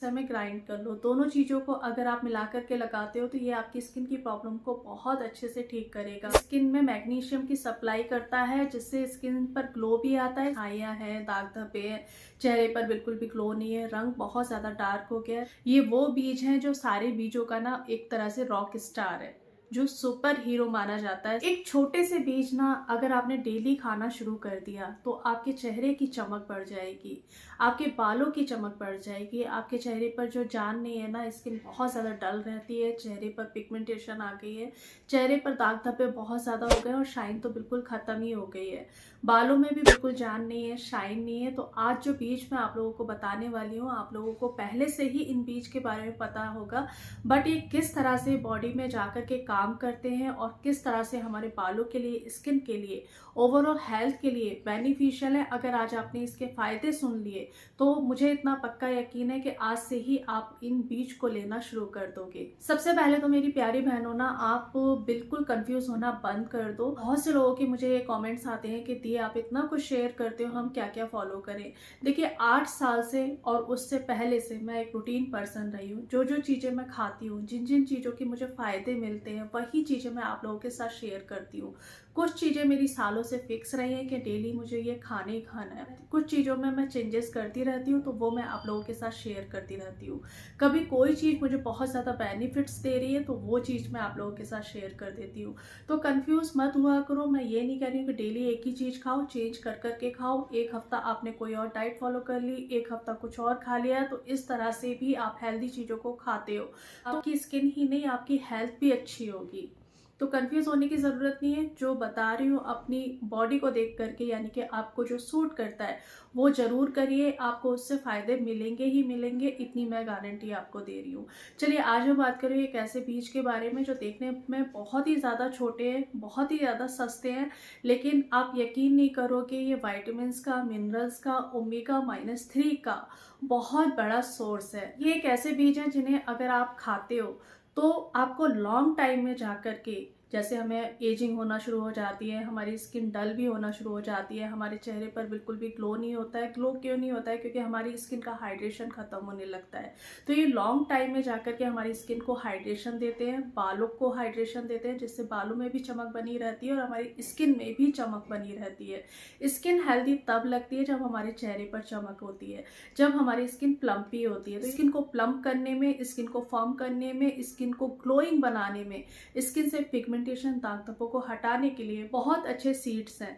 समय ग्राइंड कर लो। दोनों चीज़ों को अगर आप मिला कर के लगाते हो तो ये आपकी स्किन की प्रॉब्लम को बहुत अच्छे से ठीक करेगा। स्किन में मैग्नीशियम की सप्लाई करता है, जिससे स्किन पर ग्लो भी आता है। छाइयाँ हैं, दाग धब्बे हैं, चेहरे पर बिल्कुल भी ग्लो नहीं है, रंग बहुत ज़्यादा डार्क हो गया है। ये वो बीज हैं जो सारे बीजों का ना एक तरह से रॉक स्टार है, जो सुपर हीरो माना जाता है। एक छोटे से बीज ना अगर आपने डेली खाना शुरू कर दिया तो आपके चेहरे की चमक बढ़ जाएगी, आपके बालों की चमक बढ़ जाएगी। आपके चेहरे पर जो जान नहीं है ना, स्किन बहुत ज़्यादा डल रहती है, चेहरे पर पिगमेंटेशन आ गई है, चेहरे पर दाग धब्बे बहुत ज़्यादा हो गए और शाइन तो बिल्कुल ख़त्म ही हो गई है, बालों में भी बिल्कुल जान नहीं है, शाइन नहीं है। तो आज जो बीज मैं आप लोगों को बताने वाली हूँ, आप लोगों को पहले से ही इन बीज के बारे में पता होगा, बट ये किस तरह से बॉडी में जाकर के काम करते हैं और किस तरह से हमारे बालों के लिए, स्किन के लिए, ओवरऑल हेल्थ के लिए बेनिफिशियल है। अगर आज आपने इसके फायदे सुन लिए तो मुझे इतना पक्का यकीन है कि आज से ही आप इन बीज को लेना शुरू कर दोगे। सबसे पहले तो मेरी प्यारी बहनों ना, आप बिल्कुल कंफ्यूज होना बंद कर दो। बहुत से लोगों के मुझे ये कमेंट्स आते हैं कि दी आप इतना कुछ शेयर करते हो, हम क्या क्या फॉलो करें। देखिए 8 साल से और उससे पहले से मैं एक रूटीन पर्सन रही हूँ। जो जो चीज़ें मैं खाती हूँ, जिन जिन चीज़ों की मुझे फायदे मिलते हैं, वही चीज़ें मैं आप लोगों के साथ शेयर करती हूँ। कुछ चीज़ें मेरी सालों से फिक्स रही हैं कि डेली मुझे ये खाने ही खाना है। कुछ चीज़ों में मैं चेंजेस करती रहती हूँ, तो वो मैं आप लोगों के साथ शेयर करती रहती हूँ। कभी कोई चीज़ मुझे बहुत ज़्यादा बेनिफिट्स दे रही है तो वो चीज़ मैं आप लोगों के साथ शेयर कर देती हूँ। तो कंफ्यूज मत हुआ करो। मैं ये नहीं कह रही हूँ कि डेली एक ही चीज़ खाओ, चेंज कर करके खाओ। एक हफ्ता आपने कोई और डाइट फॉलो कर ली, एक हफ्ता कुछ और खा लिया, तो इस तरह से भी आप हेल्दी चीज़ों को खाते हो, आपकी स्किन ही नहीं आपकी हेल्थ भी अच्छी होगी। तो कंफ्यूज होने की ज़रूरत नहीं है। जो बता रही हूँ अपनी बॉडी को देख करके, यानी कि आपको जो सूट करता है वो ज़रूर करिए, आपको उससे फ़ायदे मिलेंगे ही मिलेंगे, इतनी मैं गारंटी आपको दे रही हूँ। चलिए आज मैं बात करूँ एक ऐसे बीज के बारे में जो देखने में बहुत ही ज़्यादा छोटे हैं, बहुत ही ज़्यादा सस्ते हैं, लेकिन आप यकीन नहीं करोगे ये वाइटामिन्स का, मिनरल्स का, ओमेगा-3 का बहुत बड़ा सोर्स है। ये एक ऐसे बीज हैं जिन्हें अगर आप खाते हो तो आपको लॉन्ग टाइम में जाकर के, जैसे हमें एजिंग होना शुरू हो जाती है, हमारी स्किन डल भी होना शुरू हो जाती है, हमारे चेहरे पर बिल्कुल भी ग्लो नहीं होता है। ग्लो क्यों नहीं होता है? क्योंकि हमारी स्किन का हाइड्रेशन खत्म होने लगता है। तो ये लॉन्ग टाइम में जाकर के हमारी स्किन को हाइड्रेशन देते हैं, बालों को हाइड्रेशन देते हैं, जिससे बालों में भी चमक बनी रहती है और हमारी स्किन में भी चमक बनी रहती है। स्किन हेल्दी तब लगती है जब हमारे चेहरे पर चमक होती है, जब हमारी स्किन प्लम्पी होती है। तो स्किन को प्लम्प करने में, स्किन को फर्म करने में, स्किन को ग्लोइंग बनाने में, स्किन से पिगमेंटेशन, दाग धब्बों को हटाने के लिए बहुत अच्छे सीड्स हैं।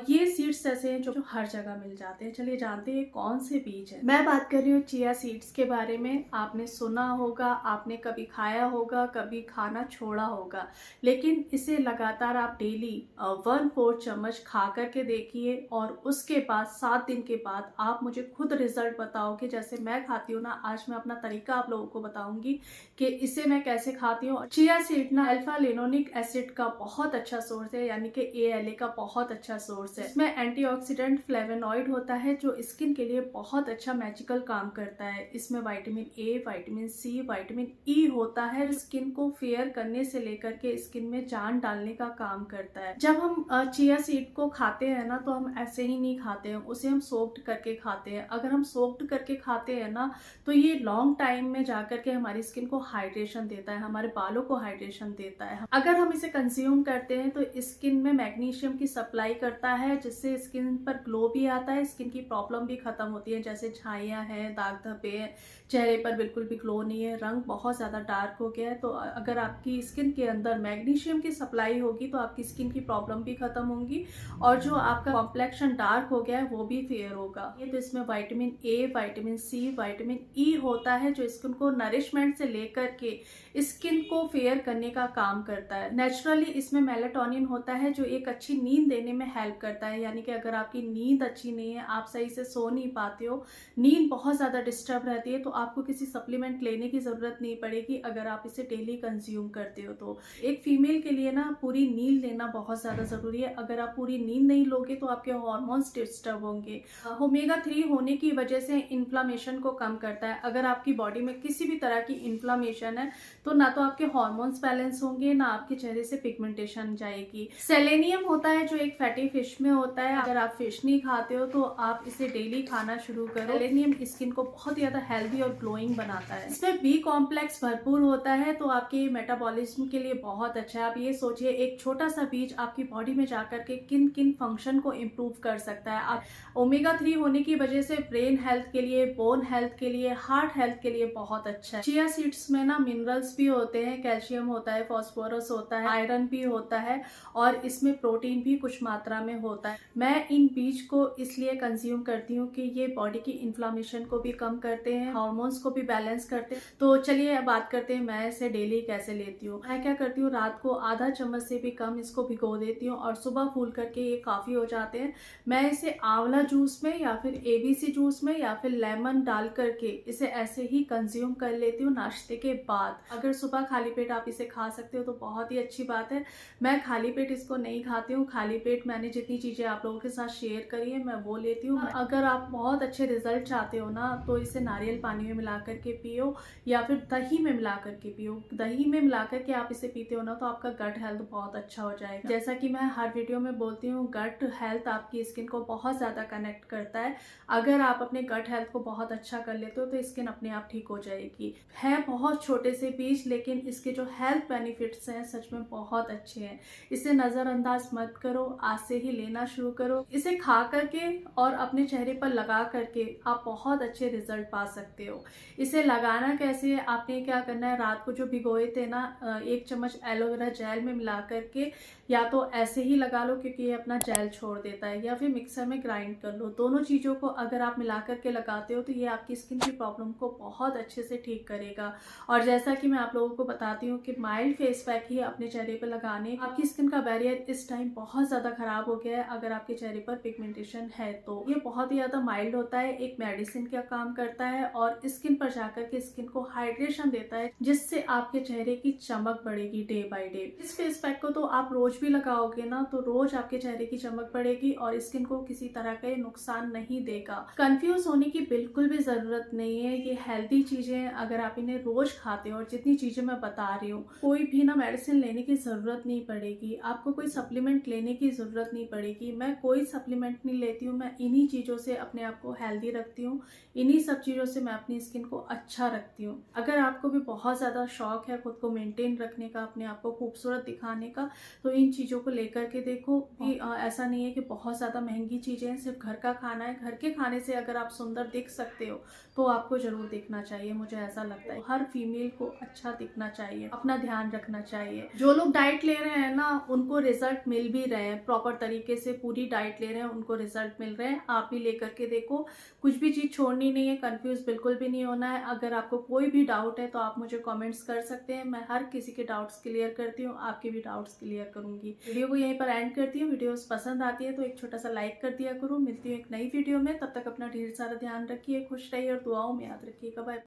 ये सीड्स ऐसे हैं जो हर जगह मिल जाते हैं। चलिए जानते हैं कौन से बीज हैं। मैं बात कर रही हूँ चिया सीड्स के बारे में। आपने सुना होगा, आपने कभी खाया होगा, कभी खाना छोड़ा होगा, लेकिन इसे लगातार आप डेली 1/4 चम्मच खा करके देखिए और उसके बाद 7 दिन के बाद आप मुझे खुद रिजल्ट बताओगे। जैसे मैं खाती हूँ ना, आज मैं अपना तरीका आप लोगों को बताऊंगी कि इसे मैं कैसे खाती हूँ। चिया सीड ना अल्फा लिनोलिक एसिड का बहुत अच्छा सोर्स है, यानी कि ALA का बहुत अच्छा सोर्स है। इसमें एंटीऑक्सीडेंट फ्लेवोनॉइड होता है जो स्किन के लिए बहुत अच्छा मैजिकल काम करता है। इसमें vitamin A, vitamin C, vitamin E होता है, स्किन को फेयर करने से लेकर के स्किन में जान डालने का काम करता है। जब हम चिया सीड को खाते हैं ना, तो हम ऐसे ही नहीं खाते हैं, उसे हम सोक्ड करके खाते हैं। अगर हम सोक्ड करके खाते हैं ना, तो ये लॉन्ग टाइम में जाकर के हमारी स्किन को हाइड्रेशन देता है, हमारे बालों को हाइड्रेशन देता है। अगर हम इसे कंज्यूम करते हैं तो स्किन में मैग्नीशियम की सप्लाई करता है, जिससे स्किन पर ग्लो भी आता है, स्किन की प्रॉब्लम भी खत्म होती है, जैसे छाइयाँ हैं, दाग धब्बे हैं, चेहरे पर बिल्कुल भी ग्लो नहीं है, रंग बहुत ज़्यादा डार्क हो गया है। तो अगर आपकी स्किन के अंदर मैग्नीशियम की सप्लाई होगी तो आपकी स्किन की प्रॉब्लम भी खत्म होंगी और जो आपका कॉम्प्लेक्शन डार्क हो गया है वो भी फेयर होगा। ये तो इसमें vitamin A, vitamin C, vitamin E होता है जो स्किन को नरिशमेंट से लेकर के स्किन को फेयर करने का काम करता है। नेचुरली इसमें मेलाटोनिन होता है जो एक अच्छी नींद देने में हेल्प करता है, यानी कि अगर आपकी नींद अच्छी नहीं है, आप सही से सो नहीं पाते हो, नींद बहुत ज़्यादा डिस्टर्ब रहती है, तो आपको किसी सप्लीमेंट लेने की ज़रूरत नहीं पड़ेगी अगर आप इसे डेली कंज्यूम करते हो। तो एक फीमेल के लिए ना पूरी नींद लेना बहुत ज़्यादा ज़रूरी है। अगर आप पूरी नींद नहीं लोगे तो आपके हार्मोन्स डिस्टर्ब होंगे। ओमेगा-3 होने की वजह से इन्फ्लामेशन को कम करता है। अगर आपकी बॉडी में किसी भी तरह की इन्फ्लामेशन है तो ना तो आपके हार्मोन्स बैलेंस होंगे, ना आपके चेहरे से पिगमेंटेशन जाएगी। सेलेनियम होता है जो एक फैटी फिश में होता है। अगर आप फिश नहीं खाते हो तो आप इसे डेली खाना शुरू करो। सेलेनियम स्किन को बहुत ज़्यादा हेल्दी और और ग्लोइंग बनाता है। इसमें बी कॉम्प्लेक्स भरपूर होता है तो आपके मेटाबॉलिज्म के लिए बहुत अच्छा है। आप ये सोचिए एक छोटा सा बीज आपकी बॉडी में जाकर के किन किन फंक्शन को इम्प्रूव कर सकता है। आप ओमेगा 3 होने की वजह से ब्रेन हेल्थ के लिए, बोन हेल्थ के लिए, हार्ट हेल्थ के लिए बहुत अच्छा है। चिया सीड्स में ना मिनरल्स भी होते हैं, कैल्शियम होता है, फास्फोरस होता है, आयरन भी होता है और इसमें प्रोटीन भी कुछ मात्रा में होता है। मैं इन बीज को इसलिए कंज्यूम करती हूँ कि ये बॉडी की इन्फ्लामेशन को भी कम करते हैं, हार्मोन्स को भी बैलेंस करते हैं। तो चलिए बात करते हैं मैं इसे डेली कैसे लेती हूँ। मैं क्या करती हूँ, रात को आधा चम्मच से भी कम इसको भिगो देती हूँ और सुबह फूल करके ये काफी हो जाते हैं। मैं इसे आंवला जूस में या फिर एबीसी जूस में या फिर लेमन डाल करके इसे ऐसे ही कंज्यूम कर लेती हूँ नाश्ते के बाद। अगर सुबह खाली पेट आप इसे खा सकते हो तो बहुत ही अच्छी बात है। मैं खाली पेट इसको नहीं खाती हूँ। खाली पेट मैंने जितनी चीजें आप लोगों के साथ शेयर करी है मैं वो लेती हूँ। अगर आप बहुत अच्छे रिजल्ट चाहते हो ना तो इसे नारियल पानी में मिला करके पियो या फिर दही में मिला करके पियो। दही में मिला करके आप इसे पीते हो ना तो आपका गट हेल्थ बहुत अच्छा हो जाएगा। जैसा कि मैं हर वीडियो में बोलती हूँ, गट हेल्थ आपकी स्किन को बहुत ज्यादा कनेक्ट करता है। अगर आप अपने गट हेल्थ को बहुत अच्छा कर लेते हो तो स्किन अपने आप ठीक हो जाएगी। है बहुत छोटे से बीज लेकिन इसके जो हेल्थ बेनिफिट्स हैं सच में बहुत अच्छे हैं। इसे नजरअंदाज मत करो, आज से ही लेना शुरू करो। इसे खा करके और अपने चेहरे पर लगा करके आप बहुत अच्छे रिजल्ट पा सकते हो। इसे लगाना कैसे है, आपने क्या करना है, रात को जो भिगोए थे ना 1 चम्मच एलोवेरा जेल में मिला करके या तो ऐसे ही लगा लो क्योंकि ये अपना जेल छोड़ देता है, या फिर मिक्सर में ग्राइंड कर लो। दोनों चीजों को अगर आप मिला करके लगाते हो तो ये आपकी स्किन की प्रॉब्लम को बहुत अच्छे से ठीक करेगा। और जैसा कि मैं आप लोगों को बताती हूँ कि माइल्ड फेस पैक ही अपने चेहरे पर लगाने। आपकी स्किन का बैरियर इस टाइम बहुत ज्यादा खराब हो गया है। अगर आपके चेहरे पर पिगमेंटेशन है तो ये बहुत ही ज्यादा माइल्ड होता है, एक मेडिसिन का काम करता है और स्किन पर जाकर के स्किन को हाइड्रेशन देता है जिससे आपके चेहरे की चमक बढ़ेगी डे बाय डे। इस फेस पैक को तो आप रोज भी लगाओगे ना तो रोज आपके चेहरे की चमक बढ़ेगी और स्किन को किसी तरह का नुकसान नहीं देगा। कंफ्यूज होने की बिल्कुल भी जरूरत नहीं है। ये हेल्दी चीजें अगर आप इन्हें रोज खाते हो और जितनी चीजें मैं बता रही हूँ, कोई भी ना मेडिसिन लेने की जरूरत नहीं पड़ेगी, आपको कोई सप्लीमेंट लेने की जरूरत नहीं पड़ेगी। मैं कोई सप्लीमेंट नहीं लेती हूँ, मैं इन्हीं चीजों से अपने आप को हेल्दी रखती हूँ, इन्हीं सब चीजों से मैं अपनी स्किन को अच्छा रखती हूँ। अगर आपको भी बहुत ज्यादा शौक है खुद को मेंटेन रखने का, अपने आप को खूबसूरत दिखाने का, तो इन चीजों को लेकर के देखो कि ऐसा नहीं है कि बहुत ज्यादा महंगी चीजें हैं, सिर्फ घर का खाना है। घर के खाने से अगर आप सुंदर दिख सकते हो तो आपको जरूर दिखना चाहिए, मुझे ऐसा लगता है। हर फीमेल को अच्छा दिखना चाहिए, अपना ध्यान रखना चाहिए। जो लोग डाइट ले रहे हैं ना उनको रिजल्ट मिल भी रहे हैं, प्रॉपर तरीके से पूरी डाइट ले रहे हैं उनको रिजल्ट मिल रहे हैं। आप भी लेकर के देखो, कुछ भी चीज छोड़नी नहीं है, कंफ्यूज बिल्कुल भी नहीं होना है। अगर आपको कोई भी डाउट है तो आप मुझे कमेंट्स कर सकते हैं, मैं हर किसी के डाउट्स क्लियर करती हूँ, आपके भी डाउट्स क्लियर करूंगी। वीडियो को यहीं पर एंड करती हूँ। वीडियोस पसंद आती है तो एक छोटा सा लाइक कर दिया करो। मिलती हूँ एक नई वीडियो में, तब तक अपना ढेर सारा ध्यान रखिए, खुश रहिए और दुआओं में याद रखिएगा। बाय।